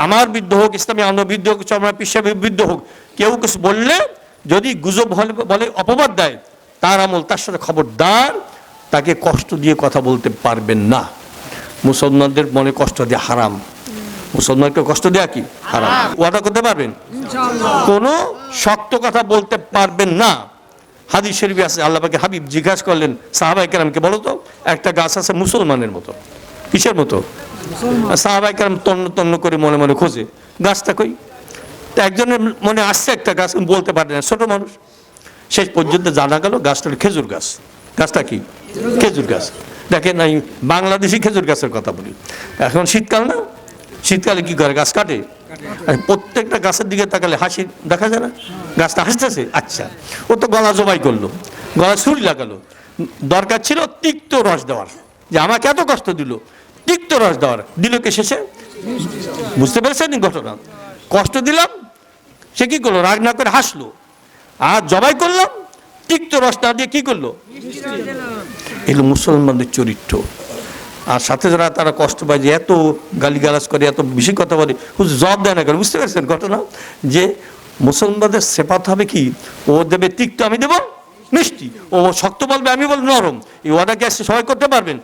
আমার বিরুদ্ধে হোক, ইসলামী আন্দোলন বিরুদ্ধে হোক, চরমা পিসের বিরুদ্ধে হোক, কেউ কিছু বললে যদি গুজব বলে অপবাদ দেয়, তার আমল তার সাথে খবরদার, তাকে কষ্ট দিয়ে কথা বলতে পারবেন না। মুসলমানদের মনে কষ্ট দেওয়া হারাম। মুসলমানকে কষ্ট দেওয়া কি হারাম। ওয়াদা করতে পারবেন? কোনো শক্ত কথা বলতে পারবেন না। হাদিস শরীফে আছে, আল্লাহ পাকে হাবিব জিজ্ঞাসা করলেন সাহাবায়ে কেরামকে, বলো তো একটা গাছ আছে মুসলমানের মতো, কিসের মতো? সাহাবায়ে কেরাম তন্ন তন্ন করে মনে মনে খোঁজে, গাছটা কই? তো একজনের মনে আসছে একটা গাছ, বলতে পারে না, ছোট মানুষ। শেষ পর্যন্ত জানা গেল গাছটা খেজুর গাছ। গাছটা কি? খেজুর গাছ। দেখেন, আমি বাংলাদেশি খেজুর গাছের কথা বলি। এখন শীতকাল না, শীতকালে কি করে? গাছ কাটে। প্রত্যেকটা গাছের দিকে তাকালে হাসি দেখা যায় না? গাছটা হাসতেছে, আচ্ছা ও তো গলা জবাই করলো, গলা ছুরি লাগালো। দরকার ছিল তিক্ত রস দেওয়ার, যে আমাকে এত কষ্ট দিল, তিক্ত রস দেওয়ার, দিল কে শেষে? বুঝতে পেরেছেন ঘটনা? কষ্ট দিলাম, সে কি করলো? রাগ না করে হাসলো। আর জবাই করলাম, তিক্ত রস না দিয়ে কি করলো? এগুলো মুসলমানদের চরিত্র। আর সাথে যারা তারা কষ্ট পায়, যে এত গালিগালাজ করে, এত বেশি কথা বলে, জবাব দেয় না করে। বুঝতে পারছেন ঘটনা? যে মুসলমানদের সেপাত হবে কি, ও দেবে তিক্ত, আমি দেবো মিষ্টি। ও শক্ত বলবে, আমি বলবো নরম। এই ওয়াদা কি সবাই করতে পারবেন?